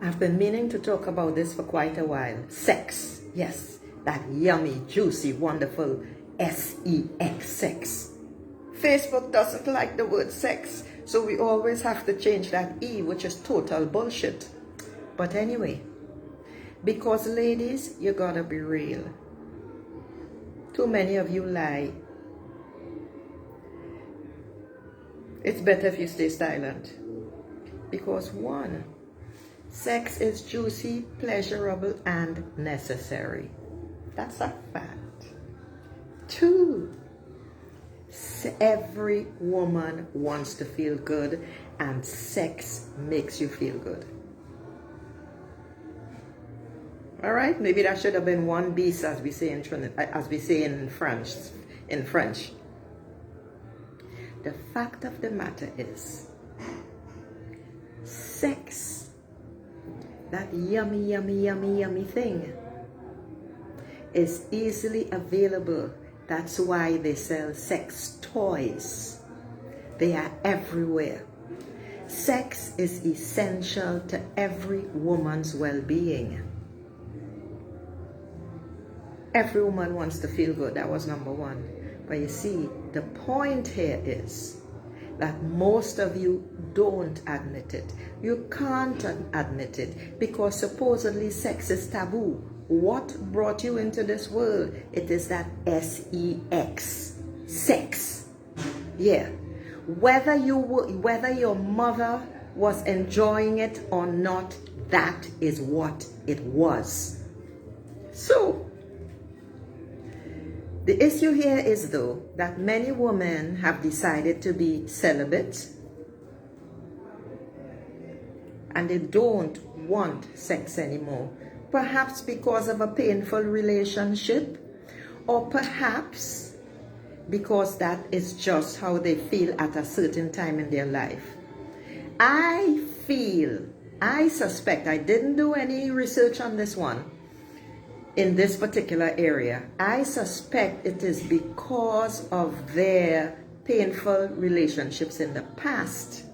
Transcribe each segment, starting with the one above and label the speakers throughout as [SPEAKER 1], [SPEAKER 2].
[SPEAKER 1] I've been meaning to talk about this for quite a while. Sex. Yes, that yummy, juicy, wonderful sex, sex. Facebook doesn't like the word sex, so we always have to change that E, which is total bullshit. But anyway, because ladies, you gotta be real. Too many of you lie. It's better if you stay silent. Because one, sex is juicy, pleasurable, and necessary. That's a fact. Two, every woman wants to feel good, and sex makes you feel good. All right, maybe that should have been one bis, as we say in French. The fact of the matter is, sex, that yummy, yummy, yummy, yummy thing, is easily available. That's why they sell sex toys. They are everywhere. Sex is essential to every woman's well-being. Every woman wants to feel good. That was number one. But you see, the point here is that most of you don't admit it. You can't admit it because supposedly sex is taboo. What brought you into this world? It is that sex, sex. Yeah. Whether your mother was enjoying it or not, that is what it was. So, the issue here is, though, that many women have decided to be celibate and they don't want sex anymore. Perhaps because of a painful relationship, or perhaps because that is just how they feel at a certain time in their life. I suspect, I didn't do any research on this one, in this particular area. I suspect it is because of their painful relationships in the past.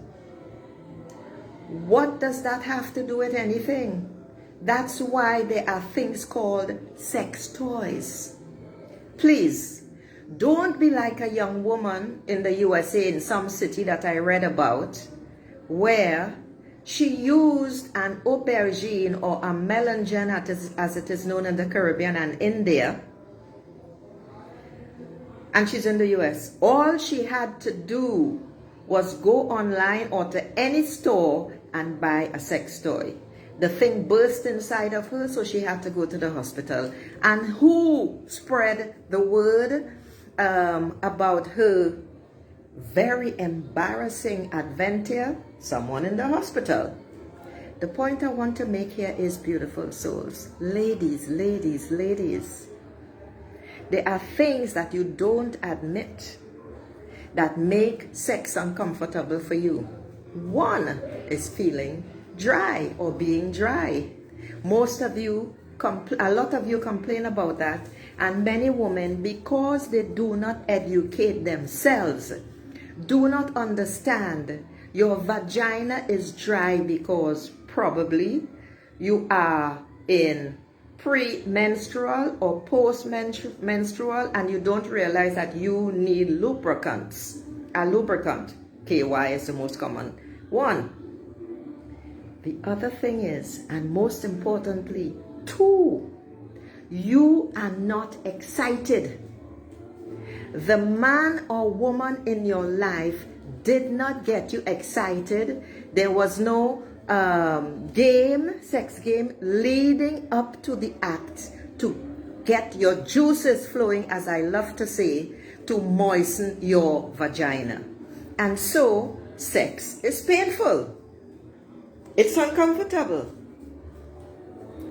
[SPEAKER 1] What does that have to do with anything? That's why there are things called sex toys. Please, don't be like a young woman in the USA in some city that I read about, where she used an aubergine or a melangen, as it is known in the Caribbean and India, and she's in the US. All she had to do was go online or to any store and buy a sex toy. The thing burst inside of her, so she had to go to the hospital. And who spread the word about her very embarrassing adventure? Someone in the hospital. The point I want to make here is, beautiful souls, ladies, ladies, ladies, there are things that you don't admit that make sex uncomfortable for you. One is feeling dry or being dry. Most of you, a lot of you complain about that, and many women, because they do not educate themselves, do not understand. Your vagina is dry because probably you are in pre-menstrual or post-menstrual and you don't realize that you need lubricants. A lubricant, KY, is the most common one. The other thing is, and most importantly, two, you are not excited. The man or woman in your life did not get you excited. There was no sex game leading up to the act to get your juices flowing, as I love to say, to moisten your vagina. And so, sex is painful. It's uncomfortable.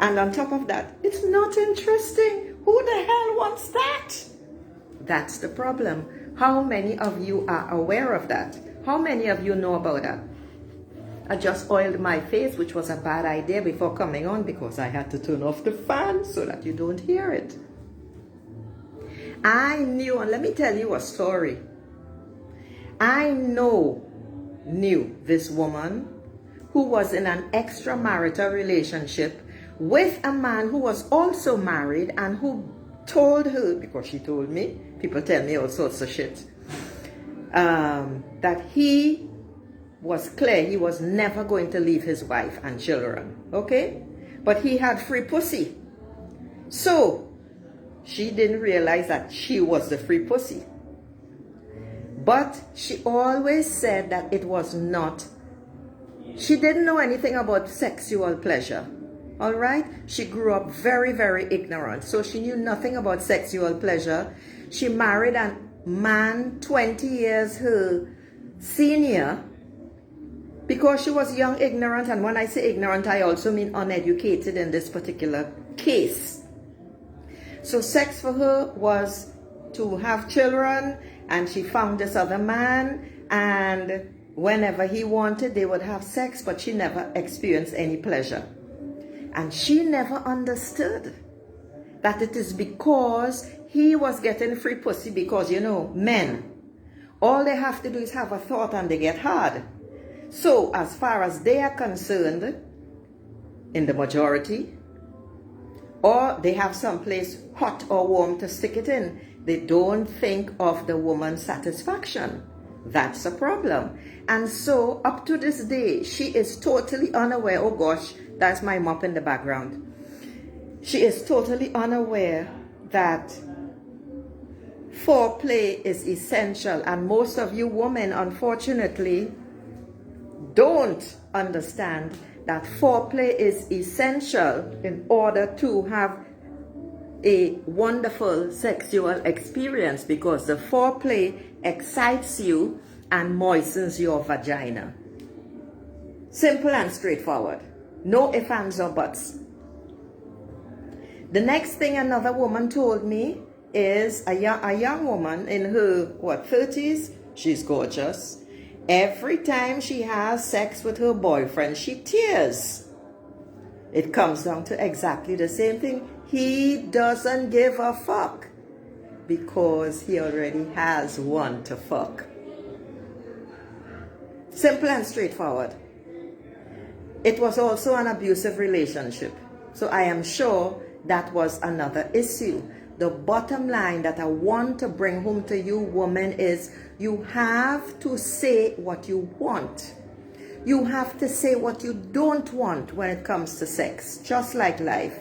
[SPEAKER 1] And on top of that, it's not interesting. Who the hell wants that? That's the problem. How many of you are aware of that? How many of you know about that? I just oiled my face, which was a bad idea before coming on because I had to turn off the fan so that you don't hear it. I knew, and let me tell you a story. I knew this woman who was in an extramarital relationship with a man who was also married and who told her, because she told me, people tell me all sorts of shit, that he was clear he was never going to leave his wife and children, okay? But he had free pussy. So she didn't realize that she was the free pussy. But she always said that it was not, she didn't know anything about sexual pleasure. All right? She grew up very, very ignorant. So she knew nothing about sexual pleasure. She married a man 20 years her senior because she was young, ignorant. And when I say ignorant, I also mean uneducated in this particular case. So sex for her was to have children, and she found this other man, and whenever he wanted, they would have sex, but she never experienced any pleasure. And she never understood that it is because he was getting free pussy, because, you know, men, all they have to do is have a thought and they get hard. So as far as they are concerned, in the majority, or they have someplace hot or warm to stick it in, they don't think of the woman's satisfaction. That's a problem. And so up to this day, she is totally unaware. Oh gosh, that's my mop in the background. She is totally unaware that foreplay is essential. And most of you women, unfortunately, don't understand that foreplay is essential in order to have a wonderful sexual experience, because the foreplay excites you and moistens your vagina. Simple and straightforward. No ifs, ands, or buts. The next thing another woman told me is a young woman in her, 30s? She's gorgeous. Every time she has sex with her boyfriend, she tears. It comes down to exactly the same thing. He doesn't give a fuck because he already has one to fuck. Simple and straightforward. It was also an abusive relationship. So I am sure that was another issue. The bottom line that I want to bring home to you women is you have to say what you want. You have to say what you don't want when it comes to sex, just like life.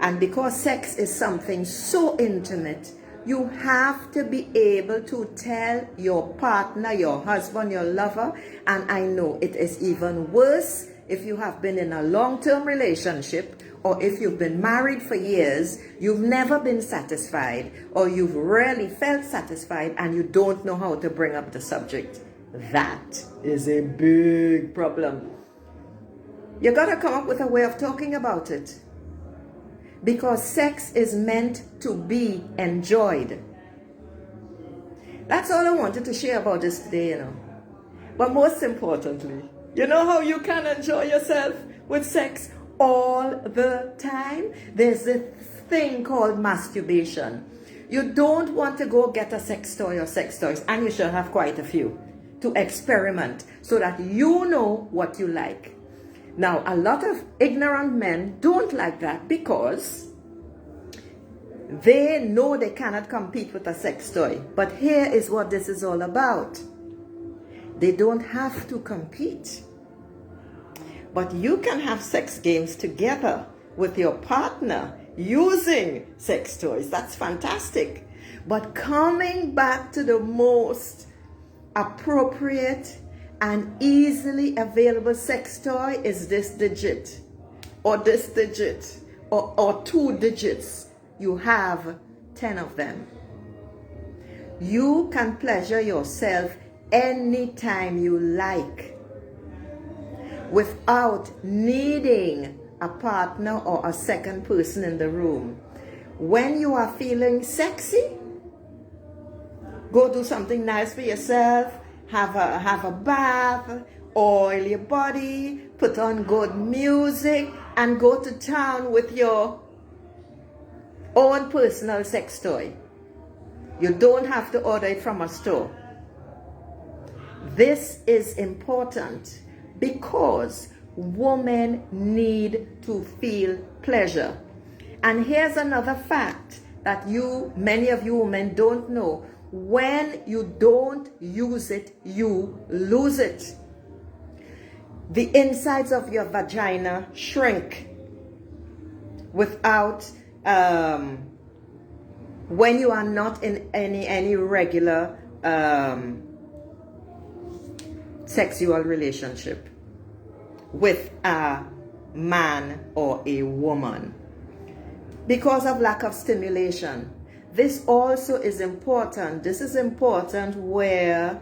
[SPEAKER 1] And because sex is something so intimate, you have to be able to tell your partner, your husband, your lover, and I know it is even worse if you have been in a long-term relationship, or if you've been married for years, you've never been satisfied, or you've rarely felt satisfied and you don't know how to bring up the subject. That is a big problem. You gotta come up with a way of talking about it. Because sex is meant to be enjoyed. That's all I wanted to share about this today, you know. But most importantly, you know how you can enjoy yourself with sex all the time? There's a thing called masturbation. You don't want to go get a sex toy or sex toys, and you should have quite a few, to experiment so that you know what you like. Now, a lot of ignorant men don't like that because they know they cannot compete with a sex toy. But here is what this is all about. They don't have to compete. But you can have sex games together with your partner using sex toys. That's fantastic. But coming back to the most appropriate and easily available sex toy is this digit, or this digit, or 2 digits. You have 10 of them. You can pleasure yourself anytime you like without needing a partner or a second person in the room. When you are feeling sexy, go do something nice for yourself. Have a bath, oil your body, put on good music, and go to town with your own personal sex toy. You don't have to order it from a store. This is important. Because women need to feel pleasure. And here's another fact that many of you women don't know. When you don't use it, you lose it. The insides of your vagina shrink without, when you are not in any regular sexual relationship with a man or a woman, because of lack of stimulation. This also is important. This is important where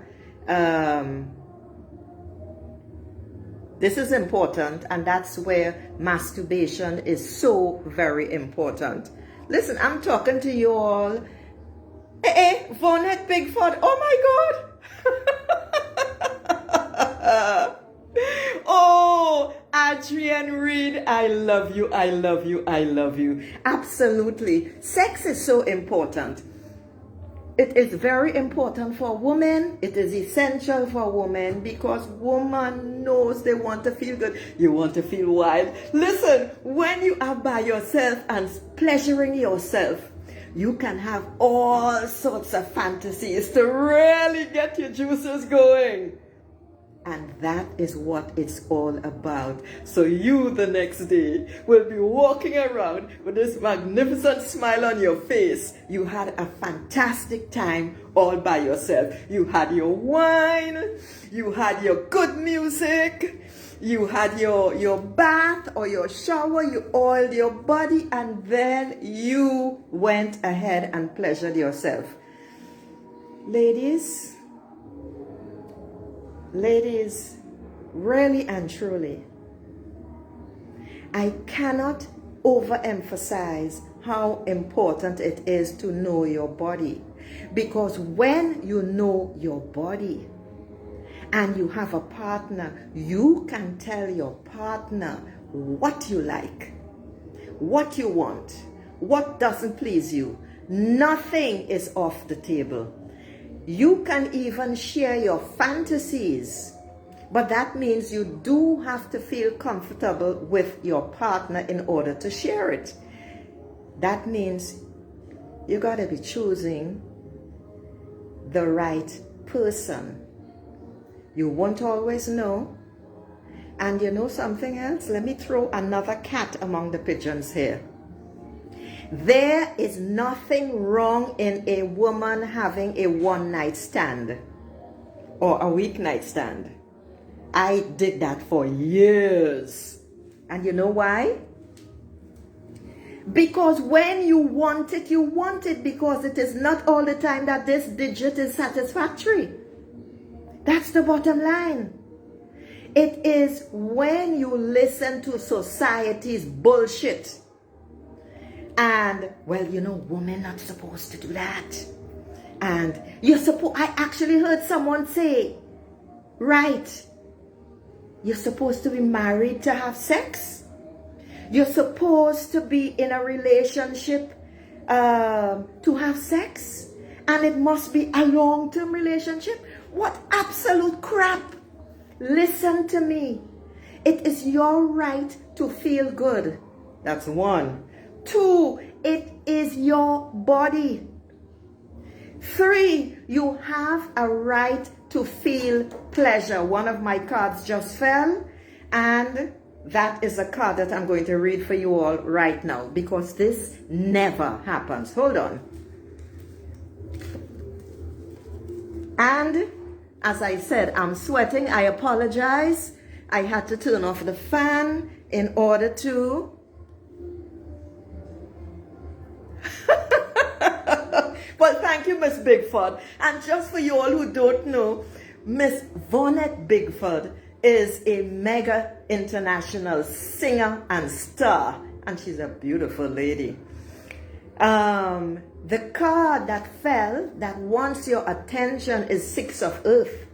[SPEAKER 1] this is important, and that's where masturbation is so very important. Listen, I'm talking to you all. Vonette Bigford, oh my God. Oh, Adrienne Reed, I love you, I love you, I love you. Absolutely. Sex is so important. It is very important for women. It is essential for women because woman knows they want to feel good. You want to feel wild. Listen, when you are by yourself and pleasuring yourself, you can have all sorts of fantasies to really get your juices going. And that is what it's all about. So you the next day will be walking around with this magnificent smile on your face. You had a fantastic time all by yourself. You had your wine, you had your good music, you had your bath or your shower, you oiled your body, and then you went ahead and pleasured yourself. Ladies, really and truly, I cannot overemphasize how important it is to know your body. Because when you know your body and you have a partner, you can tell your partner what you like, what you want, what doesn't please you. Nothing is off the table. You can even share your fantasies, but that means you do have to feel comfortable with your partner in order to share it. That means you got to be choosing the right person. You won't always know. And you know something else? Let me throw another cat among the pigeons here. There is nothing wrong in a woman having a one-night stand or a weeknight stand. I did that for years. And you know why? Because when you want it, because it is not all the time that this digit is satisfactory. That's the bottom line. It is when you listen to society's bullshit. And, well, you know, women not supposed to do that. And I actually heard someone say, right, you're supposed to be married to have sex. You're supposed to be in a relationship to have sex. And it must be a long-term relationship. What absolute crap. Listen to me. It is your right to feel good. That's one. 2, it is your body. 3, you have a right to feel pleasure. One of my cards just fell, and that is a card that I'm going to read for you all right now, because this never happens. Hold on. And as I said, I'm sweating. I apologize. I had to turn off the fan in order to well, thank you, Miss Bigford. And just for you all who don't know, Miss Vonette Bigford is a mega international singer and star, and she's a beautiful lady. The card that fell, that wants your attention, is 6 of Earth.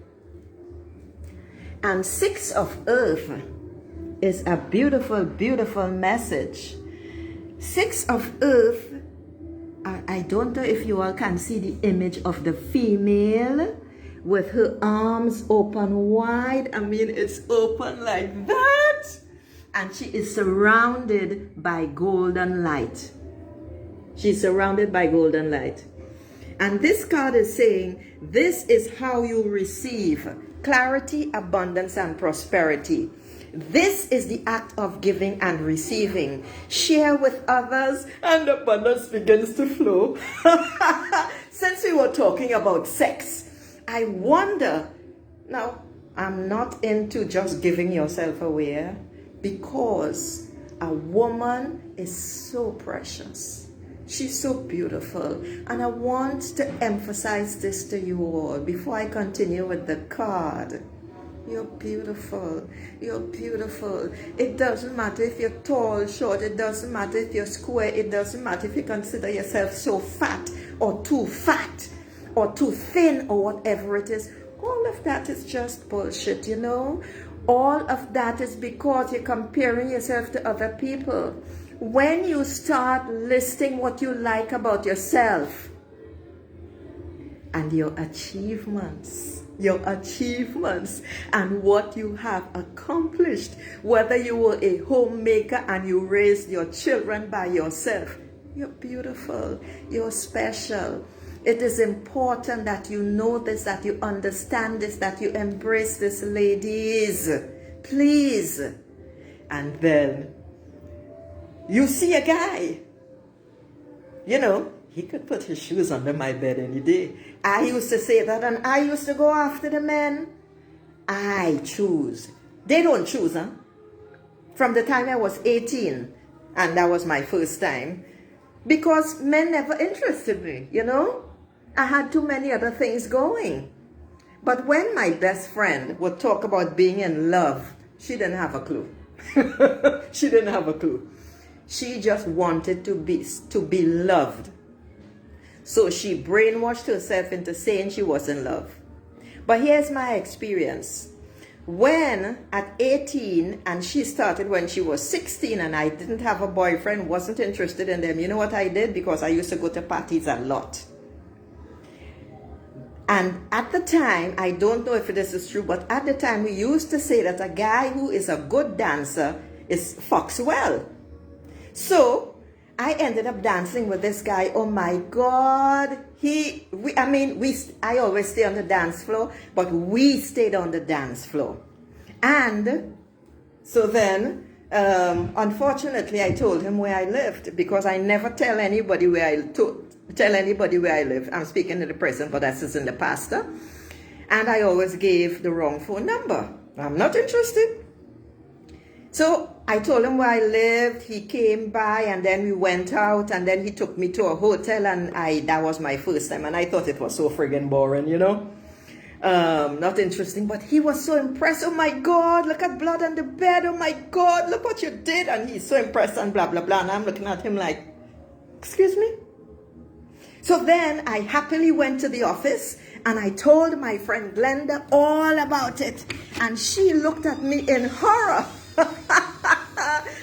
[SPEAKER 1] And 6 of Earth is a beautiful, beautiful message. 6 of Earth, I don't know if you all can see the image of the female with her arms open wide. I mean, it's open like that. And she is surrounded by golden light. She's surrounded by golden light. And this card is saying, this is how you receive clarity, abundance, and prosperity. This is the act of giving and receiving. Share with others and abundance begins to flow. Since we were talking about sex, I wonder, now I'm not into just giving yourself away, because a woman is so precious. She's so beautiful. And I want to emphasize this to you all before I continue with the card. You're beautiful. You're beautiful. It doesn't matter if you're tall, short. It doesn't matter if you're square. It doesn't matter if you consider yourself so fat or too thin or whatever it is. All of that is just bullshit, you know. All of that is because you're comparing yourself to other people. When you start listing what you like about yourself and your achievements and what you have accomplished, whether you were a homemaker and you raised your children by yourself, you're beautiful, you're special. It is important that you know this, that you understand this, that you embrace this, ladies. Please. And then you see a guy, you know, he could put his shoes under my bed any day. I used to say that, and I used to go after the men. I choose. They don't choose, huh? From the time I was 18, and that was my first time, because men never interested me, you know? I had too many other things going. But when my best friend would talk about being in love, she didn't have a clue. She didn't have a clue. She just wanted to be loved. So she brainwashed herself into saying she was in love. But here's my experience. When at 18, and she started when she was 16, and I didn't have a boyfriend, wasn't interested in them, you know what I did? Because I used to go to parties a lot. And at the time, I don't know if this is true, but at the time we used to say that a guy who is a good dancer is fucks well. So I ended up dancing with this guy. Oh my God. I always stay on the dance floor, but we stayed on the dance floor. And so then, unfortunately, I told him where I lived, because I never tell anybody where I live. I'm speaking in the present, but that's just in the past. And I always gave the wrong phone number. I'm not interested. So I told him where I lived. He came by, and then we went out, and then he took me to a hotel, and that was my first time, and I thought it was so friggin' boring, you know. Not interesting, but he was so impressed. Oh my God, look at blood on the bed. Oh my God, look what you did. And he's so impressed, and blah, blah, blah. And I'm looking at him like, excuse me? So then I happily went to the office, and I told my friend Glenda all about it. And she looked at me in horror.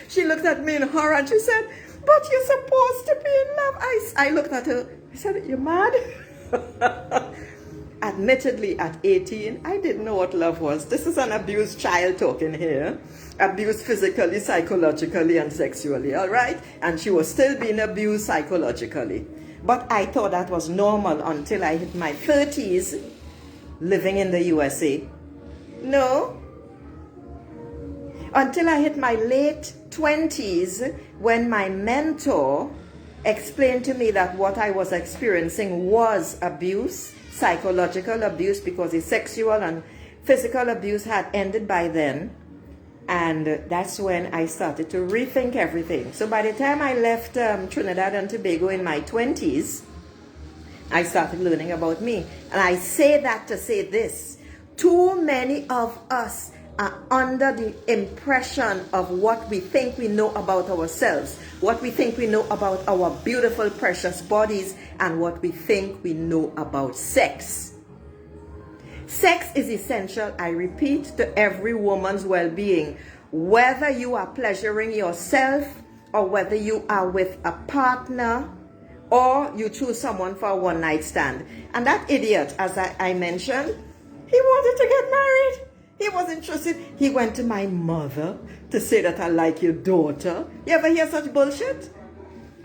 [SPEAKER 1] She looked at me in horror, and she said, but you're supposed to be in love. I looked at her. I said, you mad? Admittedly, at 18, I didn't know what love was. This is an abused child talking here. Abused physically, psychologically, and sexually, all right? And she was still being abused psychologically. But I thought that was normal until I hit my 30s living in the USA. No. Until I hit my late 20s, when my mentor explained to me that what I was experiencing was abuse, psychological abuse, because the sexual and physical abuse had ended by then. And that's when I started to rethink everything. So by the time I left Trinidad and Tobago in my 20s, I started learning about me. And I say that to say this. Too many of us are under the impression of what we think we know about ourselves, what we think we know about our beautiful, precious bodies, and what we think we know about sex. Sex is essential, I repeat, to every woman's well-being, whether you are pleasuring yourself or whether you are with a partner or you choose someone for a one-night stand. And that idiot, as I mentioned, He wanted to get married. He was interested. He went to my mother to say that I like your daughter. You ever hear such bullshit?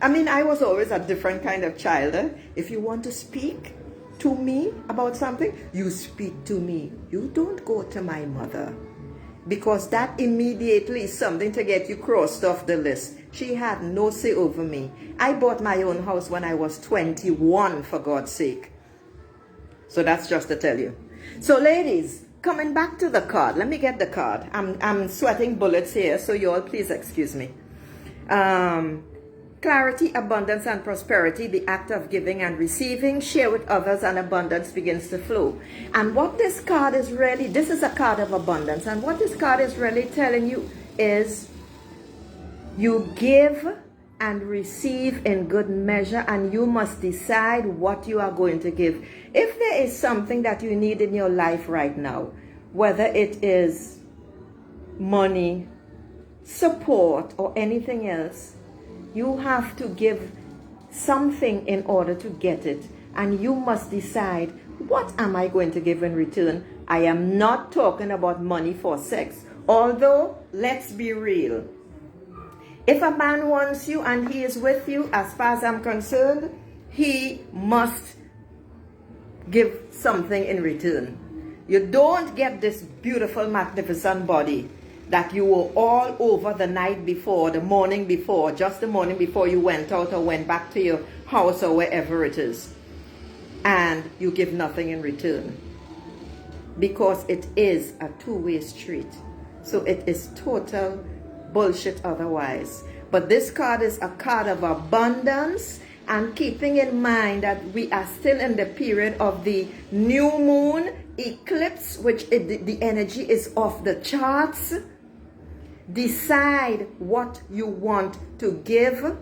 [SPEAKER 1] I mean, I was always a different kind of child. If you want to speak to me about something, you speak to me. You don't go to my mother. Because that immediately is something to get you crossed off the list. She had no say over me. I bought my own house when I was 21, for God's sake. So that's just to tell you. So ladies, coming back to the card. Let me get the card. I'm sweating bullets here, so you all please excuse me. Clarity, abundance, and prosperity, the act of giving and receiving. Share with others and abundance begins to flow. And what this card is really, this is a card of abundance. And what this card is really telling you is you give and receive in good measure, and you must decide what you are going to give. If there is something that you need in your life right now, whether it is money, support, or anything else, you have to give something in order to get it. And you must decide, what am I going to give in return? I am not talking about money for sex. Although, let's be real. If a man wants you and he is with you, as far as I'm concerned, he must give something in return. You don't get this beautiful, magnificent body that you were all over the night before, the morning before, just the morning before you went out or went back to your house or wherever it is, and you give nothing in return. Because it is a two-way street. So it is total bullshit otherwise. But this card is a card of abundance, and keeping in mind that we are still in the period of the new moon eclipse, which the energy is off the charts. Decide what you want to give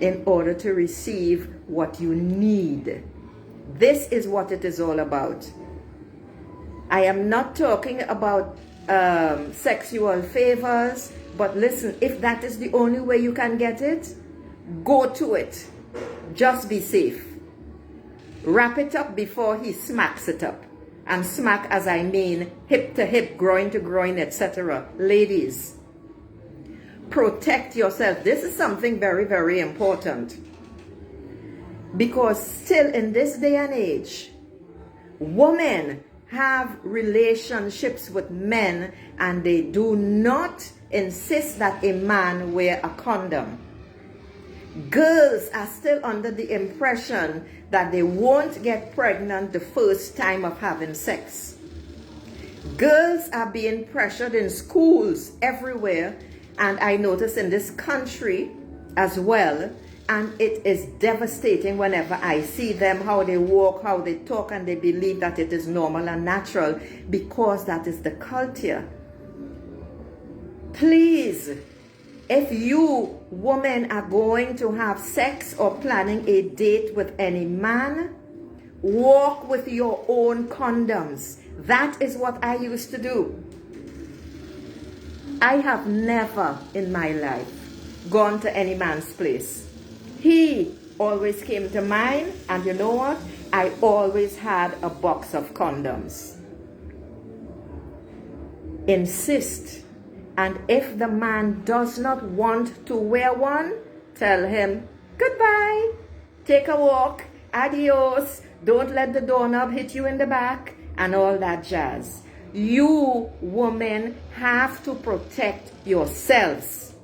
[SPEAKER 1] in order to receive what you need. This is what it is all about. I am not talking about sexual favors, but listen, if that is the only way you can get it, go to it. Just be safe. Wrap it up before he smacks it up. And smack, as I mean, hip to hip, groin to groin, etc. Ladies, protect yourself. This is something very, very important. Because still in this day and age, women have relationships with men and they do not insist that a man wear a condom. Girls are still under the impression that they won't get pregnant the first time of having sex. Girls are being pressured in schools everywhere, and I notice in this country as well, and it is devastating whenever I see them, how they walk, how they talk, and they believe that it is normal and natural because that is the culture. Please, if you women are going to have sex or planning a date with any man, walk with your own condoms. That is what I used to do. I have never in my life gone to any man's place. He always came to mine, and you know what? I always had a box of condoms. Insist. And if the man does not want to wear one, tell him, goodbye, take a walk, adios, don't let the doorknob hit you in the back, and all that jazz. You women have to protect yourselves.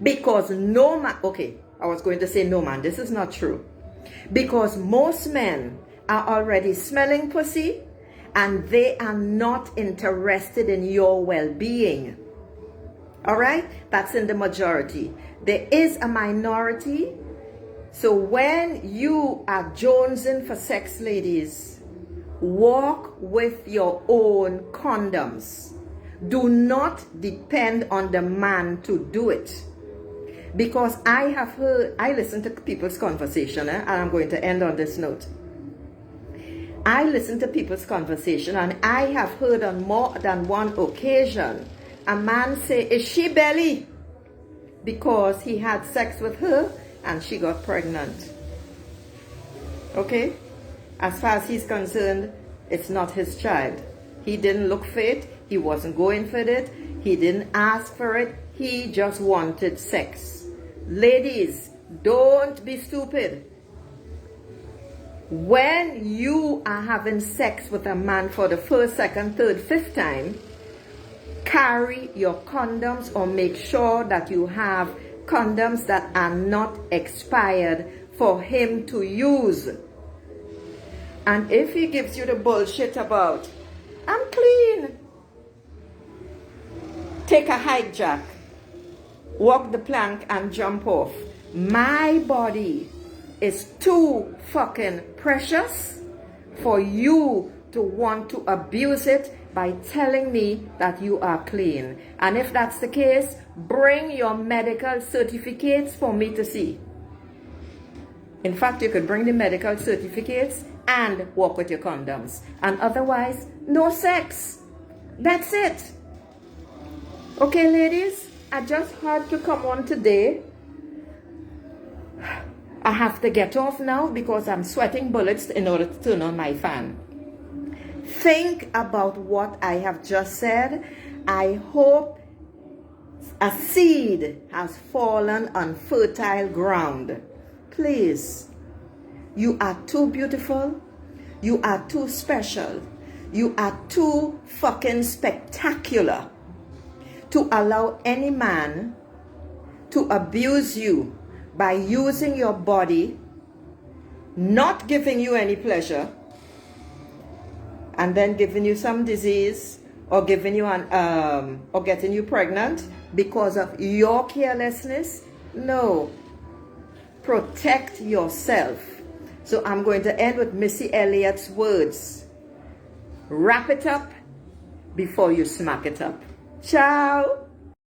[SPEAKER 1] Because no man, okay, I was going to say no man, this is not true. Because most men are already smelling pussy and they are not interested in your well-being. All right? That's in the majority. There is a minority. So when you are jonesing for sex, ladies, walk with your own condoms. Do not depend on the man to do it. Because I have heard, I listen to people's conversation, and I'm going to end on this note. I listen to people's conversation, and I have heard on more than one occasion a man say, is she belly? Because he had sex with her and she got pregnant. Okay? As far as he's concerned, It's not his child. He didn't look for it. He wasn't going for it. He didn't ask for it. He just wanted sex. Ladies, don't be stupid. When you are having sex with a man for the first, second, third, fifth time, carry your condoms or make sure that you have condoms that are not expired for him to use. And if he gives you the bullshit about, I'm clean, take a hike, Jack, walk the plank and jump off. My body is too fucking precious for you to want to abuse it by telling me that you are clean. And if that's the case, bring your medical certificates for me to see. In fact, you could bring the medical certificates and walk with your condoms. And otherwise, no sex. That's it. Okay, ladies, I just had to come on today. I have to get off now because I'm sweating bullets in order to turn on my fan. Think about what I have just said. I hope a seed has fallen on fertile ground. Please, you are too beautiful. You are too special. You are too fucking spectacular to allow any man to abuse you by using your body, not giving you any pleasure, and then giving you some disease or giving you an or getting you pregnant because of your carelessness. No. Protect yourself. So I'm going to end with Missy Elliott's words. Wrap it up before you smack it up. Ciao.